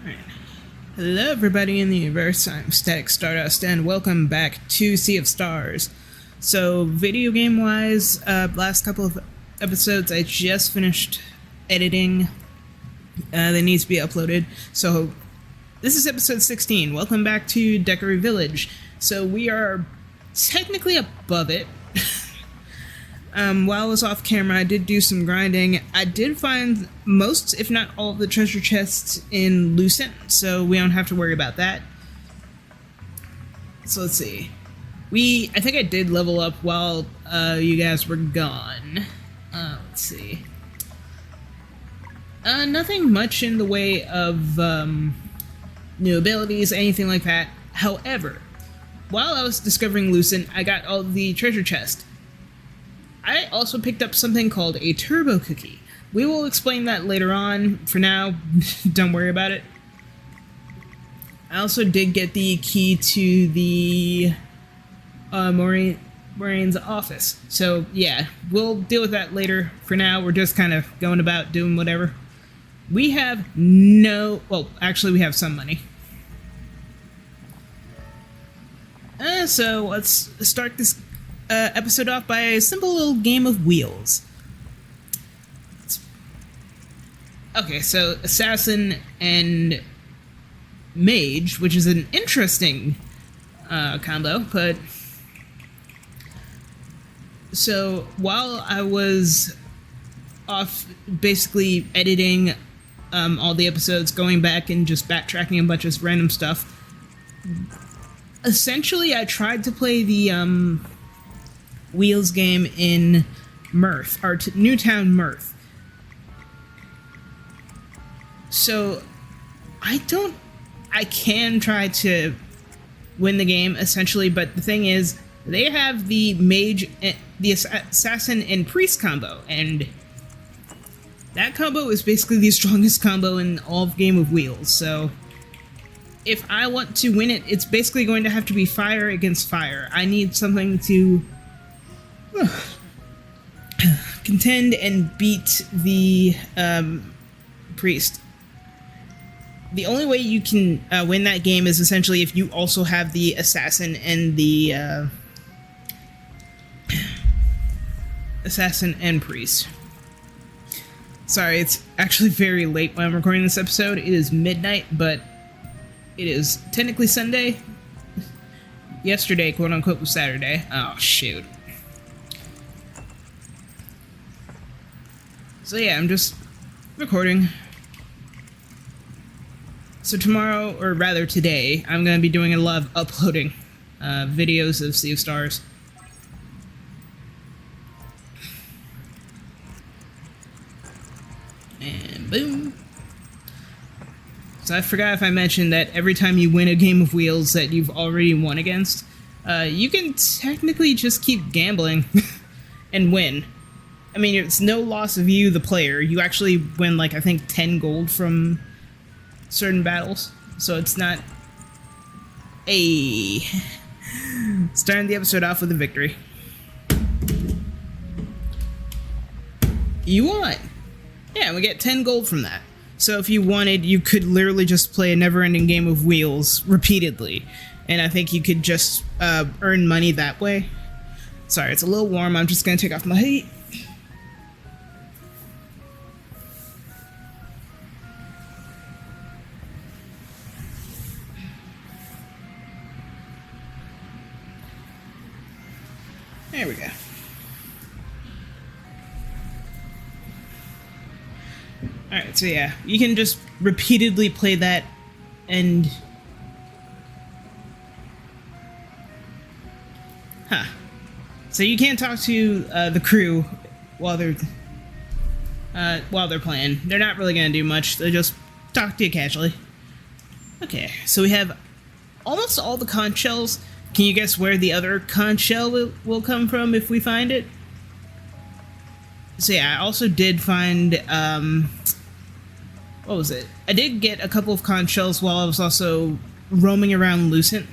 Alright. Hello everybody in the universe, I'm Static Stardust, and welcome back to Sea of Stars. So, video game wise, last couple of episodes I just finished editing. They need to be uploaded. So, this is episode 16. Welcome back to Dejavu Village. So, we are technically above it. While I was off camera, I did do some grinding. I did find most, if not all, of the treasure chests in Lucent, so we don't have to worry about that. So let's see. I think I did level up while you guys were gone. Let's see. Nothing much in the way of new abilities, anything like that. However, while I was discovering Lucent, I got all the treasure chests. I also picked up something called a turbo cookie. We will explain that later on. For now, don't worry about it. I also did get the key to the Maureen's office. So, yeah, we'll deal with that later. For now, we're just kind of going about doing whatever. We have well, actually, we have some money. So, let's start this episode off by a simple little game of wheels. Okay, so Assassin and Mage, which is an interesting combo, but... So, while I was off basically editing all the episodes, going back and just backtracking a bunch of random stuff, essentially I tried to play the Wheels game in Mirth, or Newtown Mirth. So, I can try to win the game, essentially, but the thing is, they have the Mage, the Assassin and Priest combo, and that combo is basically the strongest combo in all of Game of Wheels, so if I want to win it, it's basically going to have to be fire against fire. I need something to contend and beat the Priest. The only way you can win that game is essentially if you also have the Assassin and the Assassin and Priest. Sorry, it's actually very late when I'm recording this episode. It is midnight, but it is technically Sunday. Yesterday, quote-unquote, was Saturday. Oh, shoot. So yeah, I'm just recording. So tomorrow, or rather today, I'm going to be doing a lot of uploading videos of Sea of Stars. And boom. So I forgot if I mentioned that every time you win a game of Wheels that you've already won against, you can technically just keep gambling and win. I mean, it's no loss of you, the player. You actually win, like, I think 10 gold from certain battles. So it's not a... Starting the episode off with a victory. You won! Yeah, we get 10 gold from that. So if you wanted, you could literally just play a never-ending game of Wheels repeatedly. And I think you could just earn money that way. Sorry, it's a little warm. I'm just going to take off my heat. There we go. Alright, so yeah, you can just repeatedly play that, and... Huh. So you can't talk to the crew while they're playing. They're not really gonna do much, they just talk to you casually. Okay, so we have almost all the conch shells. Can you guess where the other conch shell will come from if we find it? So yeah, I also did find, what was it? I did get a couple of conch shells while I was also roaming around Lucent.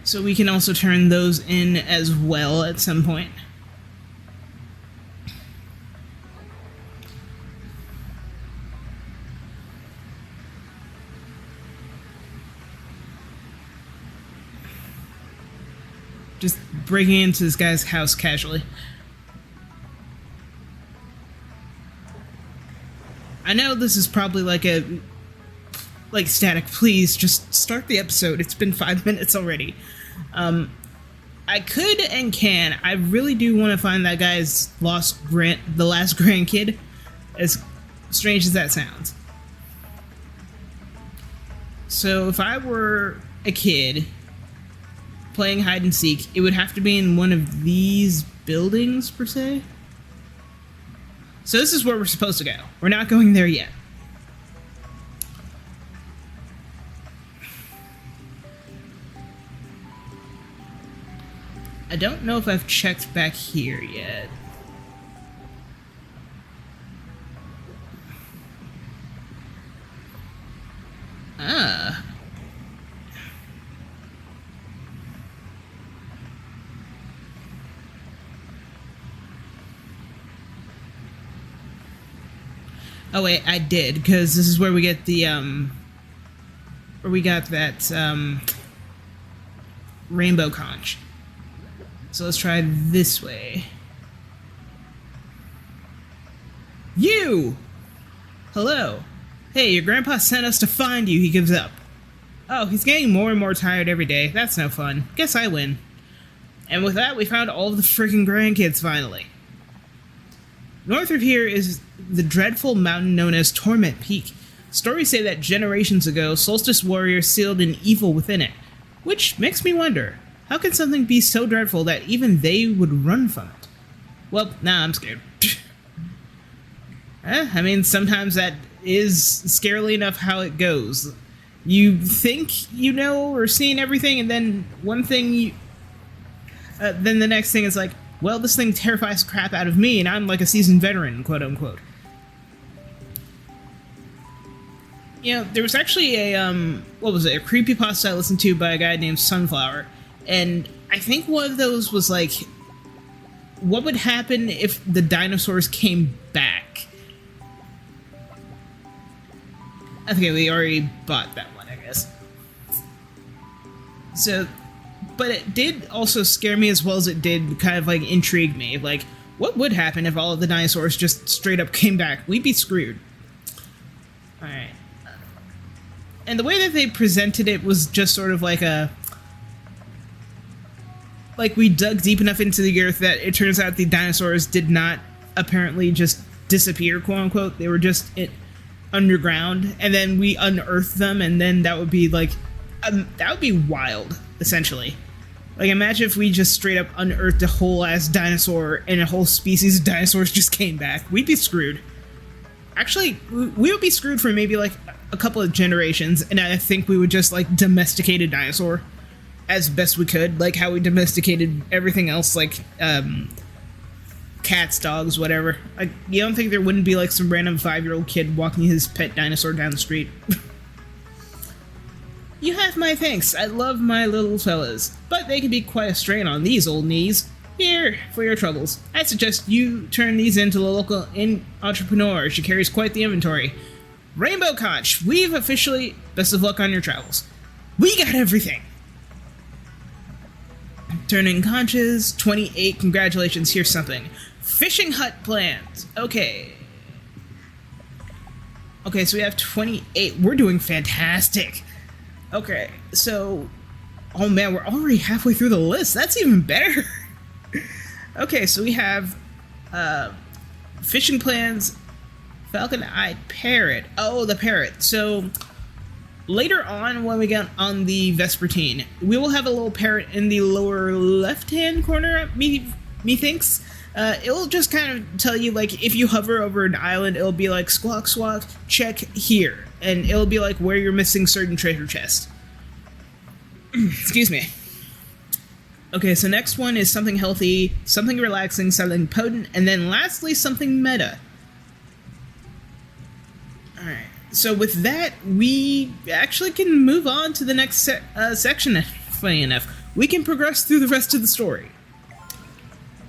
So we can also turn those in as well at some point. Just breaking into this guy's house casually. I know this is probably like Static, please just start the episode. It's been 5 minutes already. I could and can. I really do want to find that guy's the last grandkid, as strange as that sounds. So if I were a kid playing hide and seek, it would have to be in one of these buildings, per se. So this is where we're supposed to go. We're not going there yet. I don't know if I've checked back here yet. Ah. Oh wait, I did, because this is where we get the, where we got that, rainbow conch. So let's try this way. You! Hello. Hey, your grandpa sent us to find you. He gives up. Oh, he's getting more and more tired every day. That's no fun. Guess I win. And with that, we found all of the freaking grandkids, finally. North of here is the dreadful mountain known as Torment Peak. Stories say that generations ago, Solstice warriors sealed an evil within it. Which makes me wonder, how can something be so dreadful that even they would run from it? Well, nah, I'm scared. I mean, sometimes that is scarily enough how it goes. You think you know or seen everything, and then one thing you... then the next thing is like, well, this thing terrifies the crap out of me, and I'm like a seasoned veteran, quote-unquote. You know, there was actually a, what was it, a creepypasta I listened to by a guy named Sunflower, and I think one of those was like, what would happen if the dinosaurs came back? I think we already bought that one, I guess. So, but it did also scare me as well as it did kind of like intrigue me. Like, what would happen if all of the dinosaurs just straight up came back? We'd be screwed. Alright. And the way that they presented it was just sort of like a... like we dug deep enough into the earth that it turns out the dinosaurs did not apparently just disappear, quote-unquote. They were just underground, and then we unearthed them, and then that would be like... that would be wild, essentially. Like, imagine if we just straight up unearthed a whole-ass dinosaur and a whole species of dinosaurs just came back. We'd be screwed. Actually, we would be screwed for maybe, like, a couple of generations, and I think we would just, like, domesticate a dinosaur as best we could, like how we domesticated everything else, like, cats, dogs, whatever. Like, you don't think there wouldn't be, like, some random 5-year-old kid walking his pet dinosaur down the street? You have my thanks. I love my little fellas, but they can be quite a strain on these old knees. Here, for your troubles. I suggest you turn these into a local entrepreneur. She carries quite the inventory. Rainbow Conch, we've officially... Best of luck on your travels. We got everything! Turning conches, 28, congratulations, here's something. Fishing hut plans. Okay. Okay, so we have 28. We're doing fantastic. Okay, so... Oh man, we're already halfway through the list. That's even better. Okay, so we have fishing plans, falcon-eyed parrot. Oh, the parrot. So later on, when we get on the Vespertine, we will have a little parrot in the lower left-hand corner, methinks. It'll just kind of tell you, like, if you hover over an island, it'll be like, squawk, squawk, check here. And it'll be like where you're missing certain treasure chests. Excuse me. Okay, so next one is something healthy, something relaxing, something potent, and then lastly, something meta. Alright, so with that, we actually can move on to the next section, funny enough. We can progress through the rest of the story.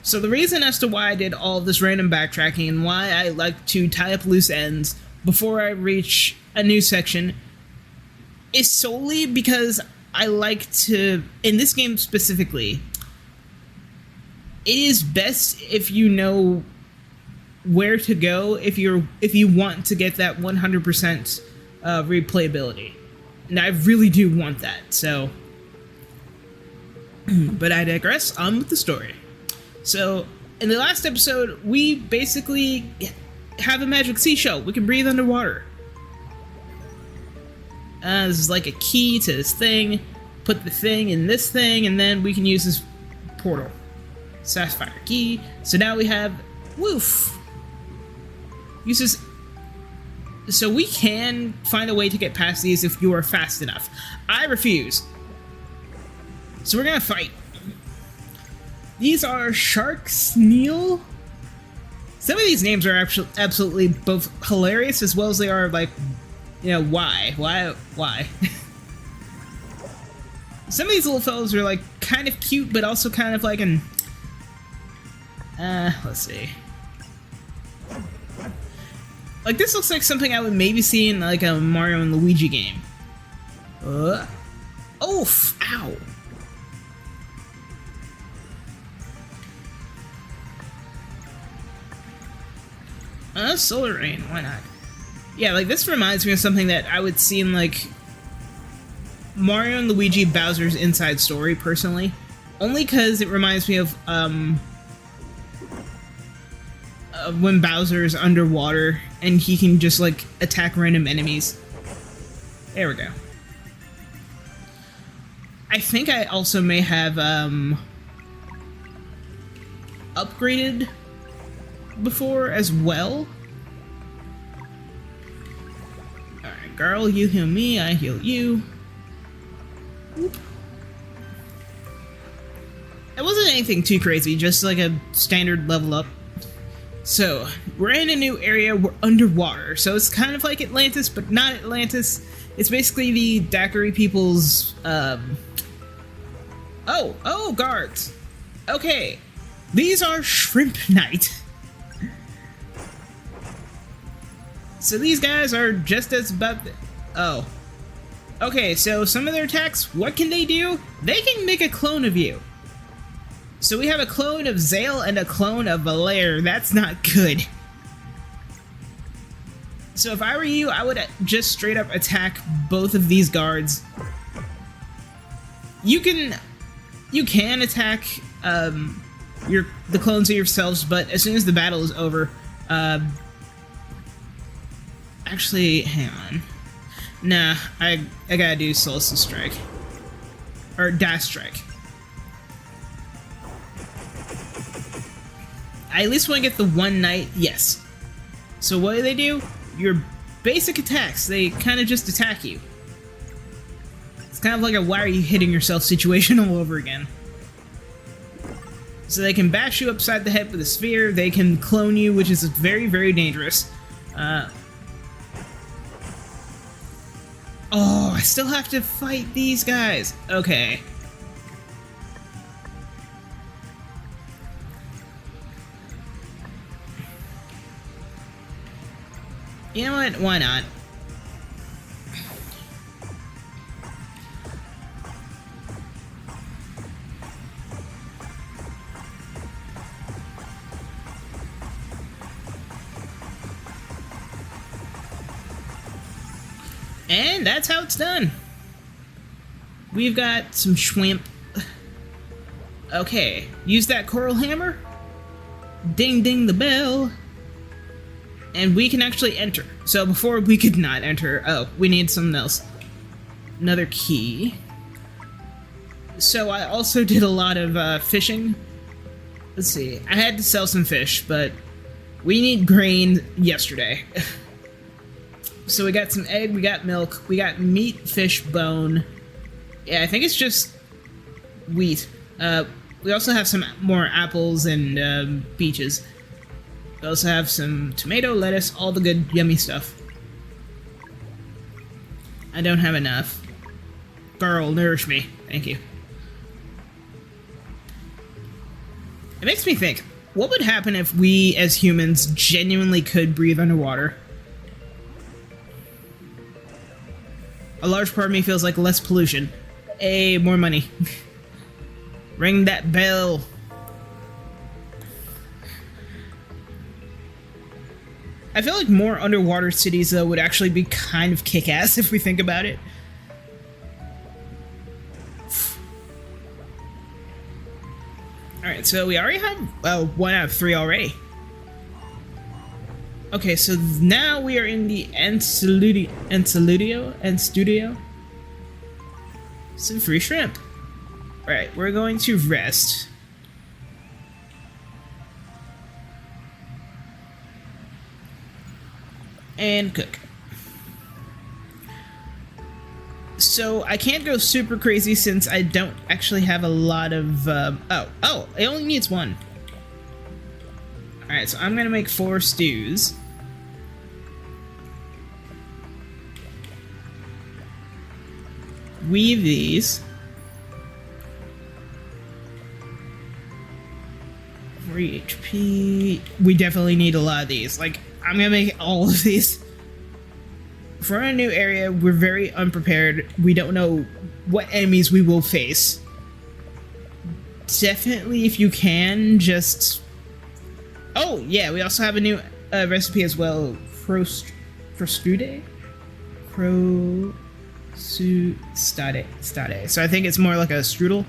So the reason as to why I did all of this random backtracking and why I like to tie up loose ends before I reach a new section is solely because I like to, in this game specifically, it is best if you know where to go if you want to get that 100% replayability, and I really do want that. So, but I digress. On with the story. So, in the last episode, we basically have a magic seashell. We can breathe underwater. This is like a key to this thing. Put the thing in this thing, and then we can use this portal. Sapphire key. So now we have woof. Uses. So we can find a way to get past these if you are fast enough. I refuse. So we're gonna fight. These are Shark Sneal. Some of these names are actually absolutely both hilarious as well as they are like, you know, why? Some of these little fellows are like kind of cute, but also kind of like an. Let's see. Like this looks like something I would maybe see in like a Mario and Luigi game. Oof! Ow! Solar Rain, why not? Yeah, like this reminds me of something that I would see in like Mario and Luigi Bowser's Inside Story, personally. Only because it reminds me of when Bowser is underwater and he can just like attack random enemies. There we go. I think I also may have upgraded before as well. Alright, girl, you heal me, I heal you. Whoop. It wasn't anything too crazy, just like a standard level up. So, we're in a new area, we're underwater, so it's kind of like Atlantis, but not Atlantis. It's basically the Daiquiri people's, Oh, guards! Okay, these are Shrimp Knight. So these guys are just as about oh. Okay, so some of their attacks, what can they do? They can make a clone of you. So we have a clone of Zale and a clone of Valair. That's not good. So if I were you, I would just straight up attack both of these guards. You can attack the clones of yourselves, but as soon as the battle is over, actually, hang on. Nah, I gotta do Solstice Strike. Or Dash Strike. I at least want to get the one night, yes. So what do? Your basic attacks, they kind of just attack you. It's kind of like a why are you hitting yourself situation all over again. So they can bash you upside the head with a sphere, they can clone you, which is very, very dangerous. Oh, I still have to fight these guys. Okay. You know what? Why not? And that's how it's done. We've got some Schwimp. Okay, use that coral hammer. Ding ding the bell. And we can actually enter. So before we could not enter. Oh, we need something else. Another key. So I also did a lot of fishing. Let's see. I had to sell some fish, but we need grain yesterday. So we got some egg, we got milk, we got meat, fish, bone. Yeah, I think it's just wheat. We also have some more apples and peaches. We also have some tomato, lettuce, all the good, yummy stuff. I don't have enough. Girl, nourish me. Thank you. It makes me think, what would happen if we, as humans, genuinely could breathe underwater? A large part of me feels like less pollution. Hey, more money. Ring that bell. I feel like more underwater cities, though, would actually be kind of kick-ass if we think about it. Alright, so we already have 1 out of 3 already. Okay, so now we are in the Enstudio. Some free shrimp. Alright, we're going to rest. And cook. So I can't go super crazy since I don't actually have a lot of oh, it only needs 1. Alright, so I'm gonna make 4 stews. Weave these. 3 HP. We definitely need a lot of these. Like, I'm gonna make all of these. If we're in a new area, we're very unprepared. We don't know what enemies we will face. Definitely, if you can, just... Oh, yeah, we also have a new recipe as well. Crostade? Stade. So I think it's more like a strudel.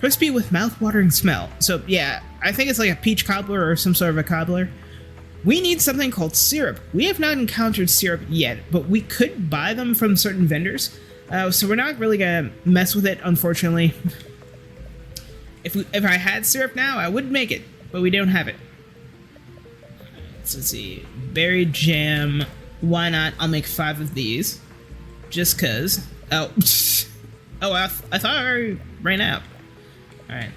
Crispy with mouth-watering smell. So, yeah, I think it's like a peach cobbler or some sort of a cobbler. We need something called syrup. We have not encountered syrup yet, but we could buy them from certain vendors. So we're not really gonna mess with it, unfortunately. If I had syrup now, I would make it, but we don't have it. So let's see. Berry jam. Why not? I'll make 5 of these. Just cause. Oh. Oh, I thought I already ran out. Alright.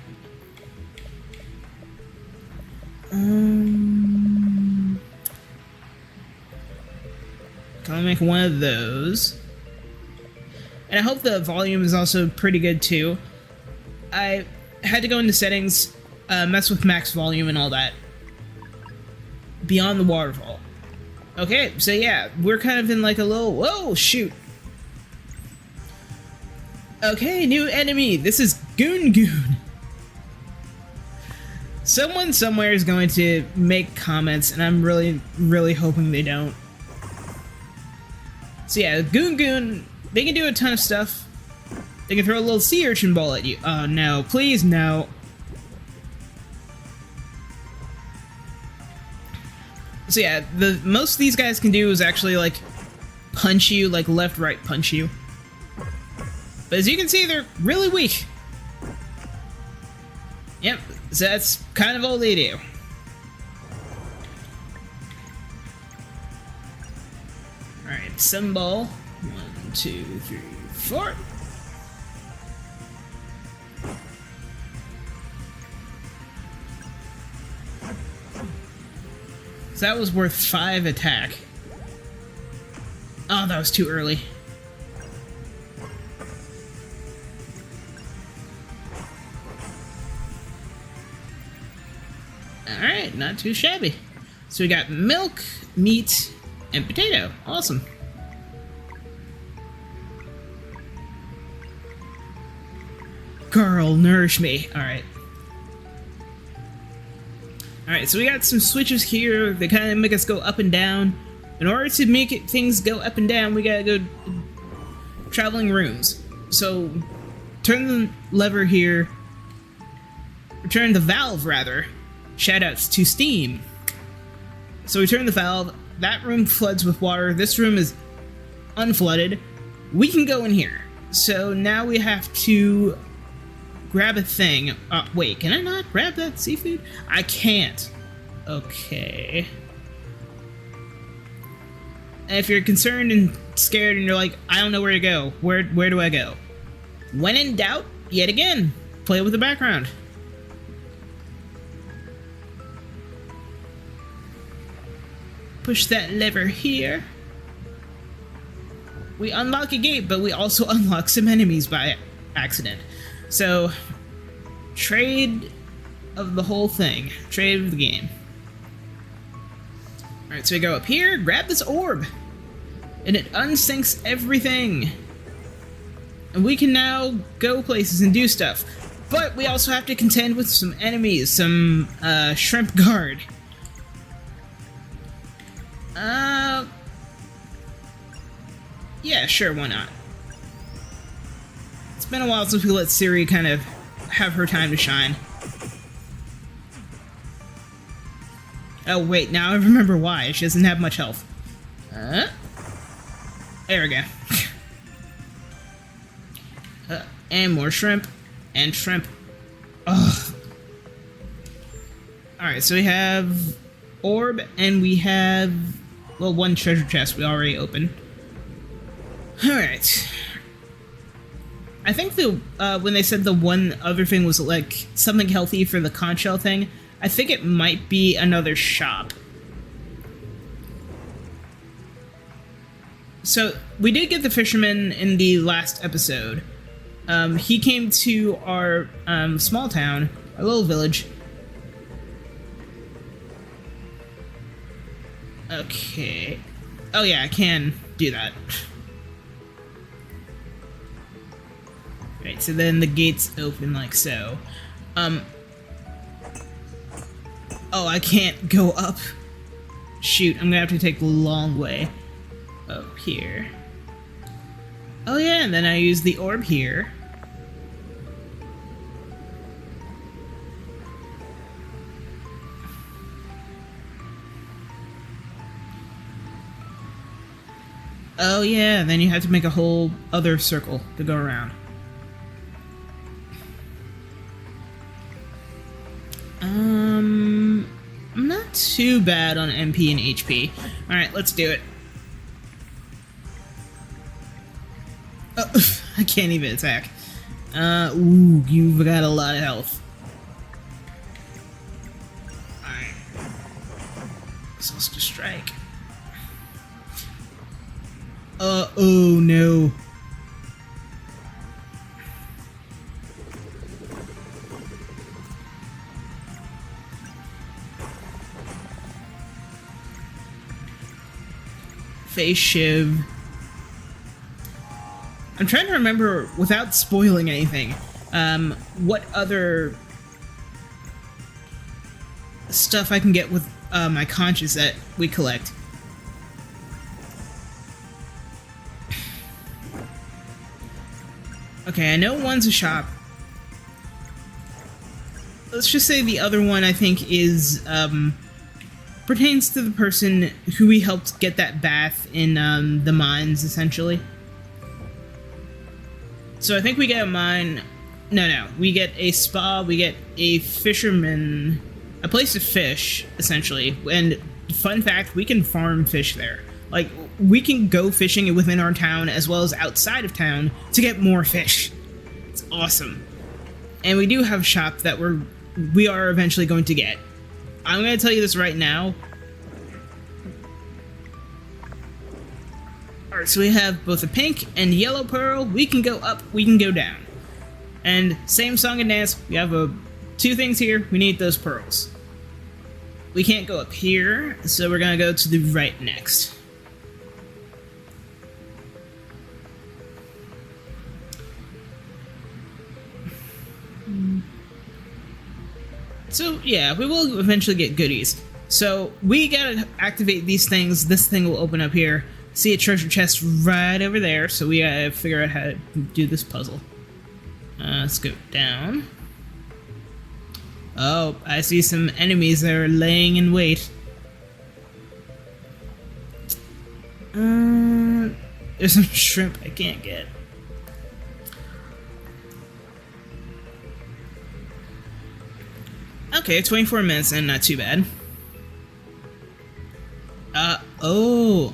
I'll make 1 of those. And I hope the volume is also pretty good too. I had to go into settings, mess with max volume and all that. Beyond the waterfall. Okay, so yeah, we're kind of in like a little... Whoa, shoot. Okay, new enemy. This is Goon Goon. Someone somewhere is going to make comments, and I'm really, really hoping they don't. So yeah, Goon Goon, they can do a ton of stuff. They can throw a little sea urchin ball at you. Oh no, please no. So yeah, the most these guys can do is actually like punch you, like left, right punch you. But as you can see, they're really weak. Yep, so that's kind of all they do. Alright, some ball. 1, 2, 3, 4. So that was worth 5 attack. Oh, that was too early. Alright, not too shabby. So we got milk, meat, and potato. Awesome. Girl, nourish me. Alright. Alright, so we got some switches here. They kind of make us go up and down. In order to make things go up and down, we gotta go traveling rooms. So, turn the lever here. Turn the valve, rather. Shoutouts to Steam. So we turn the valve. That room floods with water. This room is unflooded. We can go in here. So now we have to grab a thing. Wait, can I not grab that seafood? I can't. Okay. And if you're concerned and scared and you're like, I don't know where to go, where do I go? When in doubt, yet again, play with the background. Push that lever here. We unlock a gate, but we also unlock some enemies by accident. So, trade of the whole thing. Trade of the game. Alright, so we go up here, grab this orb. And it unsinks everything. And we can now go places and do stuff. But we also have to contend with some enemies, some shrimp guard. Uh, yeah, sure, why not? It's been a while since we let Siri kind of have her time to shine. Oh, wait, now I remember why. She doesn't have much health. There we go. And more shrimp. And shrimp. Ugh. Alright, so we have orb, and we have, well, one treasure chest we already opened. Alright. I think the when they said the one other thing was like something healthy for the conch shell thing, I think it might be another shop. So we did get the fisherman in the last episode. He came to our small town, our little village. Okay. Oh yeah, I can do that. Right, so then the gates open like so. Oh, I can't go up. Shoot, I'm gonna have to take the long way up here. Oh yeah, and then I use the orb here. Oh yeah, and then you have to make a whole other circle to go around. I'm not too bad on MP and HP. Alright, let's do it. Oh, I can't even attack. Ooh, you've got a lot of health. Alright. So let's just strike. Oh no. Face shiv. I'm trying to remember, without spoiling anything, what other stuff I can get with my conches that we collect. Okay, I know one's a shop. Let's just say the other one, I think, is, pertains to the person who we helped get that bath in, the mines, essentially. So I think we get a mine... No, we get a spa, we get a fisherman... a place to fish, essentially. And, fun fact, we can farm fish there. Like, we can go fishing within our town as well as outside of town to get more fish. It's awesome. And we do have a shop that we are eventually going to get. I'm going to tell you this right now. Alright, so we have both a pink and yellow pearl. We can go up, we can go down. And same song and dance, we have two things here. We need those pearls. We can't go up here, so we're going to go to the right next. So, yeah, we will eventually get goodies. So, we gotta activate these things. This thing will open up here. See a treasure chest right over there, so we gotta figure out how to do this puzzle. Let's go down. Oh, I see some enemies that are laying in wait. There's some shrimp I can't get. Okay, 24 minutes and not too bad. Oh.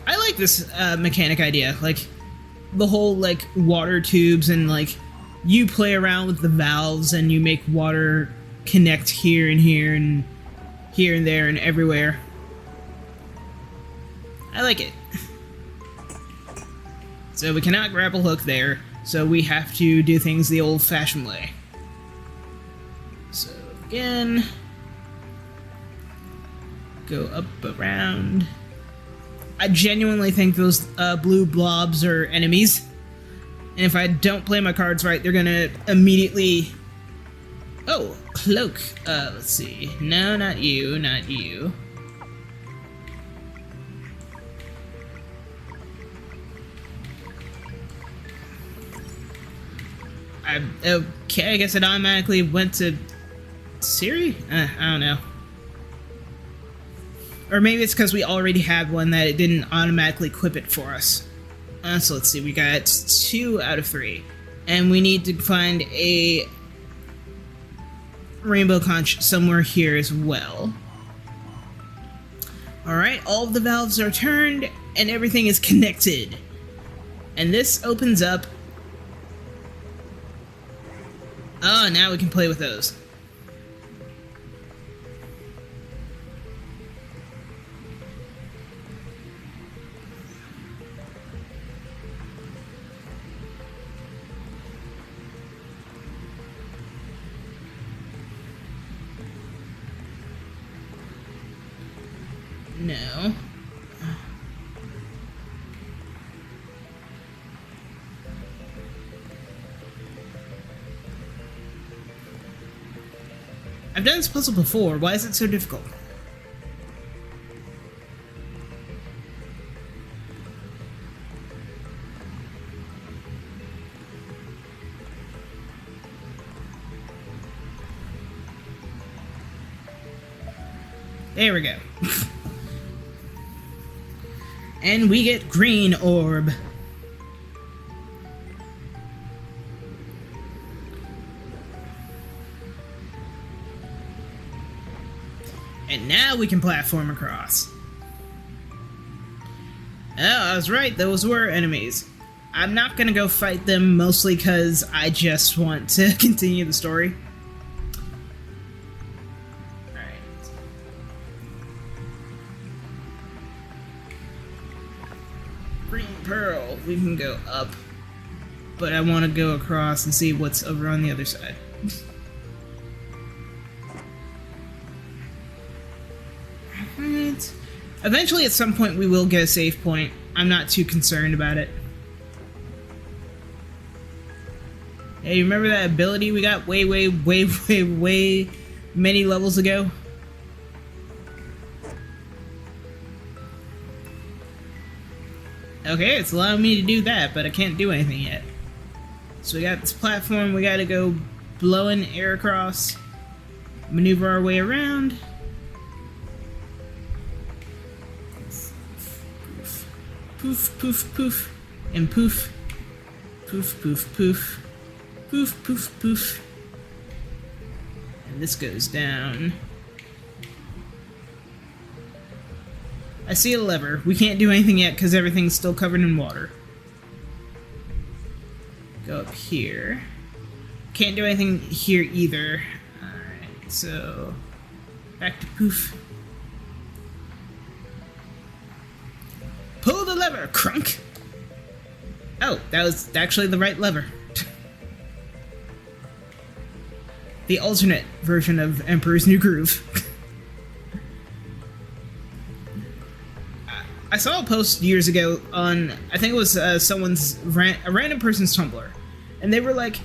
I like this mechanic idea. Like, the whole, like, water tubes and, like, you play around with the valves and you make water connect here and here and here and there and everywhere. I like it. So we cannot grapple hook there. So we have to do things the old-fashioned way. So, again... go up, around... I genuinely think those blue blobs are enemies. And if I don't play my cards right, they're gonna immediately Oh, cloak. Let's see. No, not you, not you. Okay, I guess it automatically went to Siri? I don't know. Or maybe it's because we already had one that it didn't automatically equip it for us. So let's see, we got 2 out of 3. And we need to find a rainbow conch somewhere here as well. Alright, all of the valves are turned and everything is connected. And this opens up. Oh, now we can play with those. No. I've done this puzzle before. Why is it so difficult? There we go. And we get green orb. And now we can platform across. Oh, I was right, those were enemies. I'm not gonna go fight them, mostly because I just want to continue the story. Alright. Green Pearl, we can go up. But I want to go across and see what's over on the other side. Right. Eventually, at some point, we will get a save point. I'm not too concerned about it. Hey, you remember that ability we got way many levels ago? Okay, it's allowing me to do that, but I can't do anything yet. So we got this platform, we gotta go blowing air across, maneuver our way around. Poof, poof, poof, and poof. Poof, poof, poof. Poof, poof, poof. And this goes down. I see a lever. We can't do anything yet because everything's still covered in water. Go up here. Can't do anything here either. Alright, so back to poof. Pull the lever, crunk! Oh, that was actually the right lever. The alternate version of Emperor's New Groove. I saw a post years ago on, I think it was a random person's Tumblr, and they were like,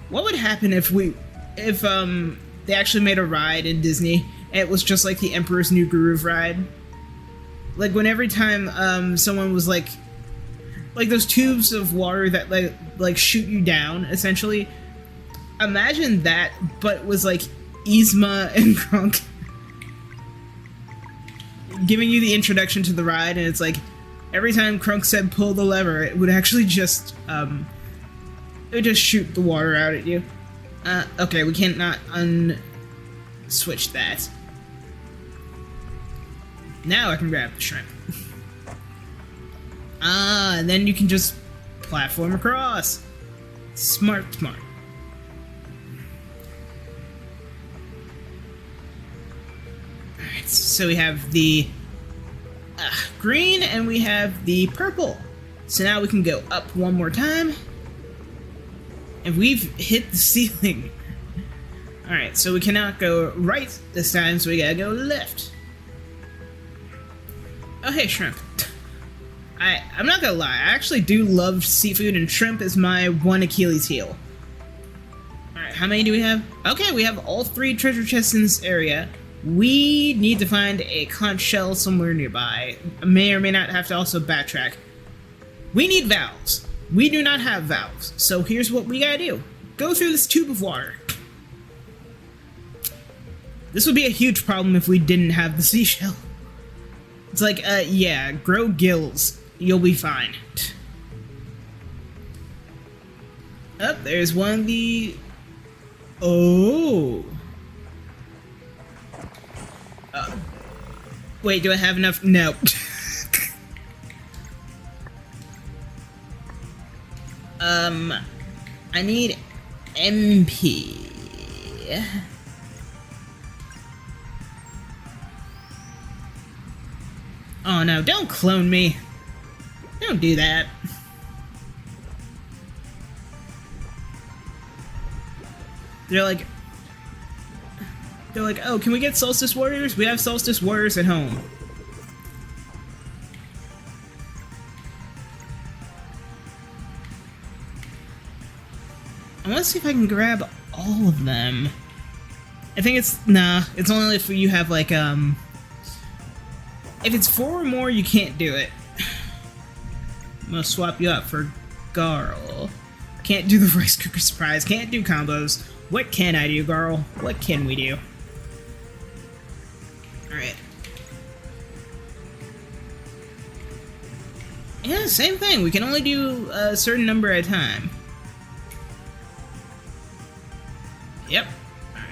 what would happen if they actually made a ride in Disney, and it was just like the Emperor's New Groove ride? Like, when every time someone was like those tubes of water that like shoot you down, essentially. Imagine that, but it was like Yzma and Kronk giving you the introduction to the ride, and it's like every time Kronk said pull the lever, it would actually just it would just shoot the water out at you. Okay, we can't not unswitch that. Now I can grab the shrimp. And then you can just platform across. Smart. Alright, so we have the green and we have the purple. So now we can go up one more time. And we've hit the ceiling. Alright, so we cannot go right this time, so we gotta go left. Oh, hey, shrimp. I'm not gonna lie, I actually do love seafood, and shrimp is my one Achilles heel. Alright, how many do we have? Okay, we have all 3 treasure chests in this area. We need to find a conch shell somewhere nearby. May or may not have to also backtrack. We need valves. We do not have valves. So here's what we gotta do. Go through this tube of water. This would be a huge problem if we didn't have the seashell. It's like, yeah, grow gills. You'll be fine. Oh, there's one of the... Oh. Wait, do I have enough? No. I need MP. Oh no, don't clone me. Don't do that. They're like, oh, can we get Solstice Warriors? We have Solstice Warriors at home. I want to see if I can grab all of them. I think it's, nah, it's only if you have like, if it's 4 or more, you can't do it. I'm gonna swap you out for Garl. Can't do the rice cooker surprise, can't do combos. What can I do, Garl? What can we do? Alright. Yeah, same thing. We can only do a certain number at a time. Yep. Alright.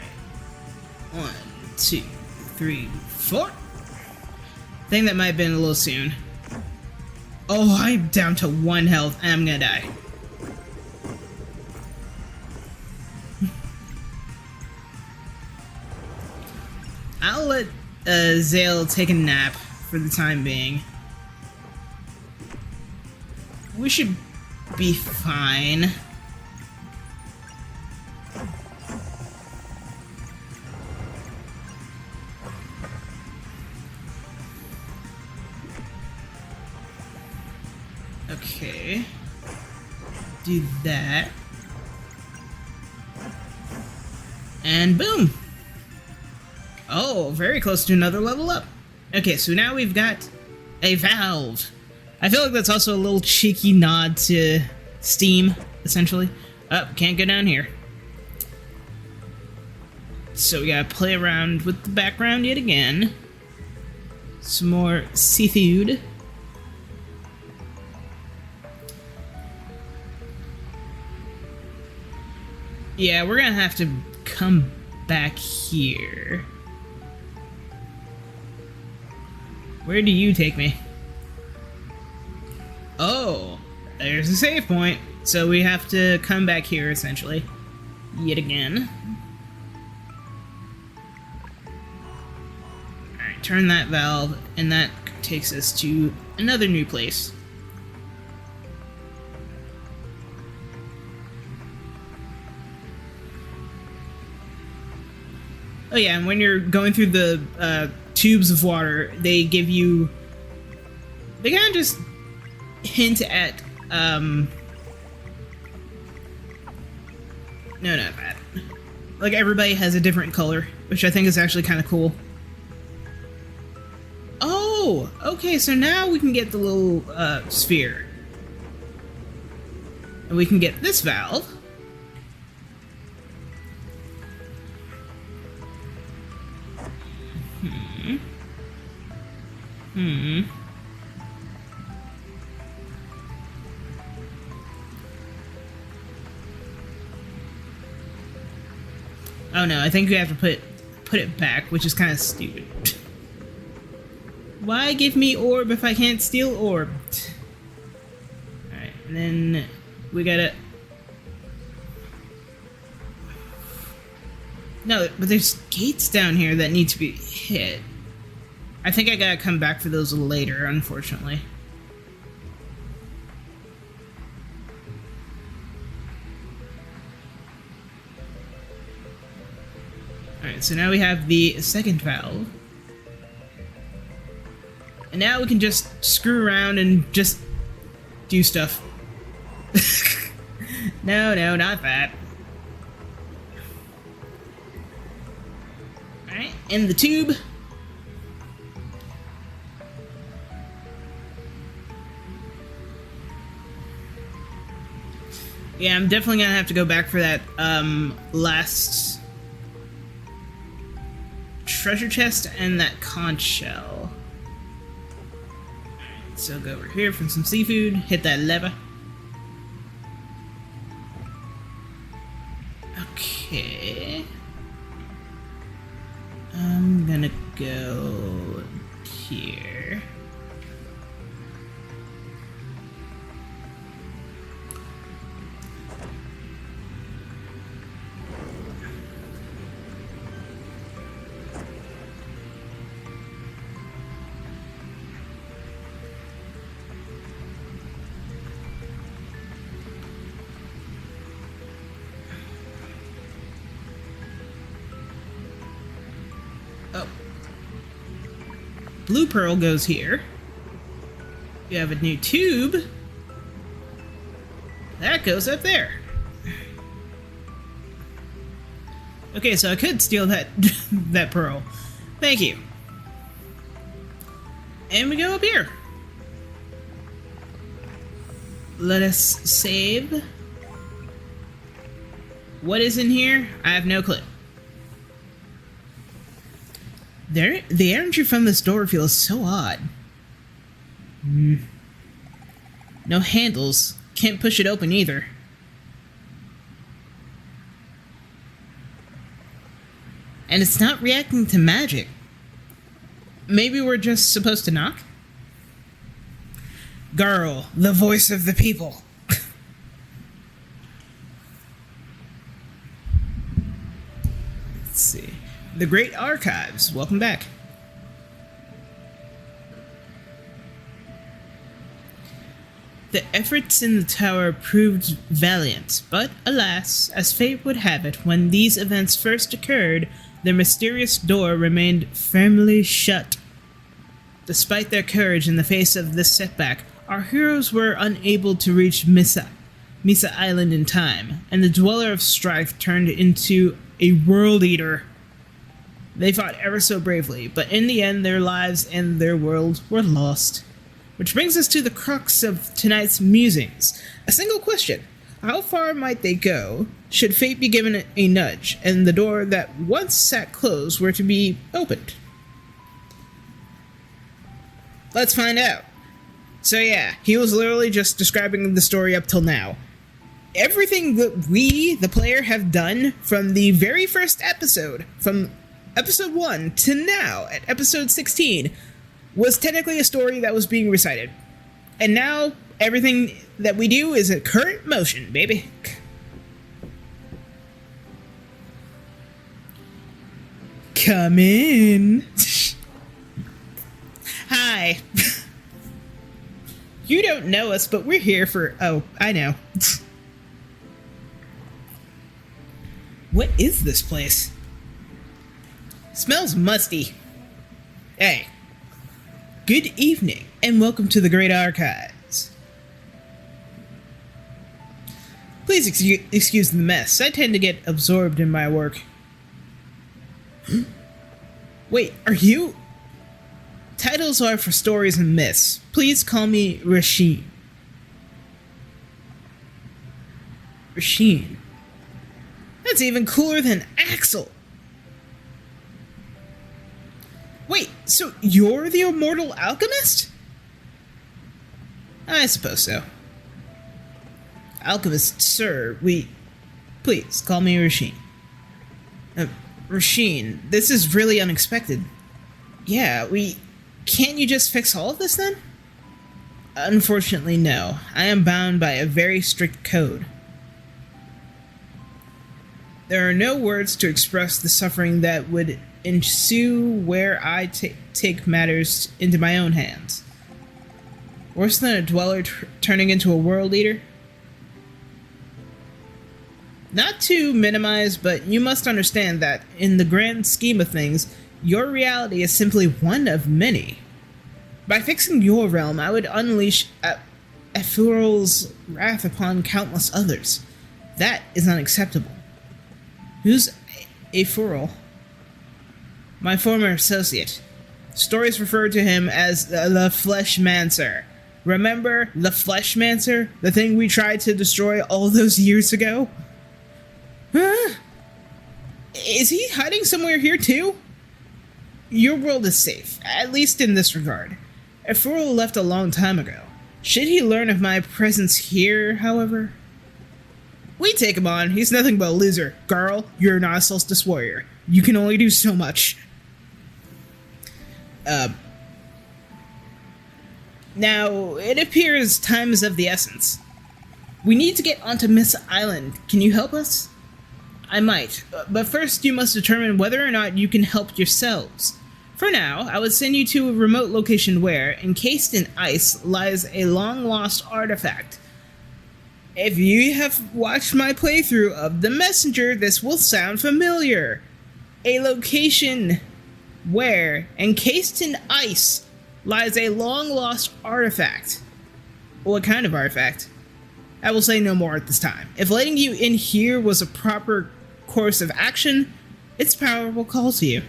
1, 2, 3, 4. I think that might have been a little soon. Oh, I'm down to 1 health and I'm gonna die. I'll let Zale take a nap for the time being. We should be fine. Okay. Do that. And boom! Oh, very close to another level up. Okay, so now we've got a valve. I feel like that's also a little cheeky nod to Steam, essentially. Oh, can't go down here. So we gotta play around with the background yet again. Some more seafood. Yeah, we're gonna have to come back here. Where do you take me? Oh, there's a save point. So we have to come back here, essentially. Yet again. Alright, turn that valve, and that takes us to another new place. Oh yeah, and when you're going through the tubes of water, they give you... They kind of just hint at... No, not that. Like, everybody has a different color, which I think is actually kind of cool. Oh! Okay, so now we can get the little sphere. And we can get this valve. Oh no, I think you have to put it back, which is kind of stupid. Why give me orb if I can't steal orb? Alright, and then we gotta... No, but there's gates down here that need to be hit. I think I gotta come back for those later, unfortunately. Alright, so now we have the second valve. And now we can just screw around and just do stuff. No, not that. in the tube. Yeah, I'm definitely gonna have to go back for that last treasure chest and that conch shell. So go over here for some seafood, hit that lever. Okay. I'm gonna go here. Oh. Blue pearl goes here. You have a new tube. That goes up there. Okay, so I could steal that that pearl. Thank you. And we go up here. Let us save. What is in here? I have no clue. The energy from this door feels so odd. No handles. Can't push it open either. And it's not reacting to magic. Maybe we're just supposed to knock? Girl, the voice of the people. Let's see. The Great Archives. Welcome back. The efforts in the tower proved valiant, but alas, as fate would have it, when these events first occurred, the mysterious door remained firmly shut. Despite their courage in the face of this setback, our heroes were unable to reach Misa Island in time, and the Dweller of Strife turned into a World Eater. They fought ever so bravely, but in the end their lives and their world were lost. Which brings us to the crux of tonight's musings. A single question. How far might they go should fate be given a nudge, and the door that once sat closed were to be opened? Let's find out. So yeah, he was literally just describing the story up till now. Everything that we, the player, have done from the very first episode, from episode 1 to now, at episode 16, was technically a story that was being recited. And now, everything that we do is a current motion, baby. Come in. Hi. You don't know us, but we're here for... Oh, I know. What is this place? Smells musty. Hey. Good evening, and welcome to the Great Archives. Please excuse the mess. I tend to get absorbed in my work. Wait, are you... Titles are for stories and myths. Please call me Rasheen. Rasheen. That's even cooler than Axel. Wait, so you're the immortal alchemist? I suppose so. Alchemist, sir, please, call me Rasheen. Rasheen, this is really unexpected. Yeah, can't you just fix all of this then? Unfortunately, no. I am bound by a very strict code. There are no words to express the suffering that would ensue where I take matters into my own hands. Worse than a dweller turning into a world eater? Not to minimize, but you must understand that, in the grand scheme of things, your reality is simply one of many. By fixing your realm, I would unleash Ephural's wrath upon countless others. That is unacceptable. Who's Ephural? my former associate. Stories refer to him as the Fleshmancer. Remember the Fleshmancer? The thing we tried to destroy all those years ago? Huh? Is he hiding somewhere here too? Your world is safe, at least in this regard. Efurl left a long time ago. Should he learn of my presence here, however? We take him on. He's nothing but a loser. Garl, you're not a solstice warrior. You can only do so much. Now, it appears time is of the essence. We need to get onto Miss Island. Can you help us? I might, but first you must determine whether or not you can help yourselves. For now, I would send you to a remote location where, encased in ice, lies a long-lost artifact. If you have watched my playthrough of The Messenger, this will sound familiar. A location where, encased in ice, lies a long-lost artifact. What kind of artifact? I will say no more at this time. If letting you in here was a proper course of action, its power will call to you.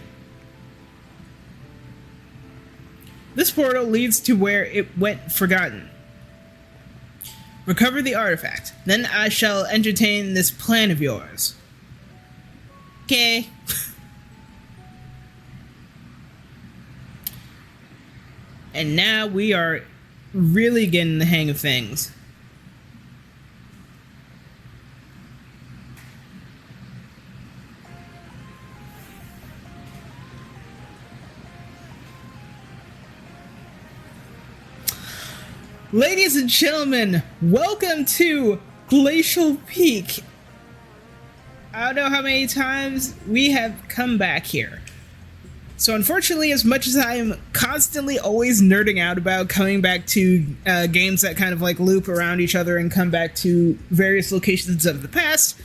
This portal leads to where it went forgotten. Recover the artifact, then I shall entertain this plan of yours. Okay. And now we are really getting the hang of things. Ladies and gentlemen, welcome to Glacial Peak. I don't know how many times we have come back here. So unfortunately, as much as I am constantly always nerding out about coming back to games that kind of like loop around each other and come back to various locations of the past,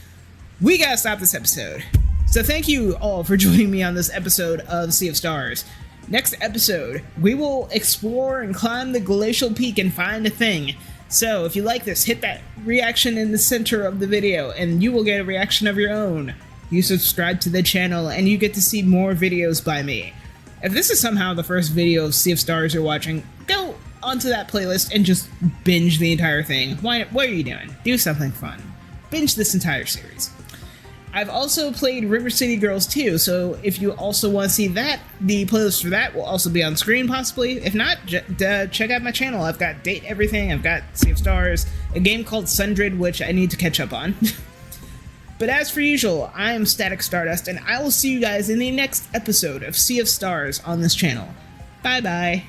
we gotta stop this episode. So thank you all for joining me on this episode of Sea of Stars. Next episode, we will explore and climb the glacial peak and find a thing. So if you like this, hit that reaction in the center of the video and you will get a reaction of your own. You subscribe to the channel and you get to see more videos by me. If this is somehow the first video of Sea of Stars you're watching, go onto that playlist and just binge the entire thing. What are you doing? Do something fun. Binge this entire series. I've also played River City Girls 2, so if you also want to see that, the playlist for that will also be on screen, possibly. If not, check out my channel. I've got Date Everything, I've got Sea of Stars, a game called Sundred, which I need to catch up on. But as for usual, I am Static Stardust, and I will see you guys in the next episode of Sea of Stars on this channel. Bye-bye.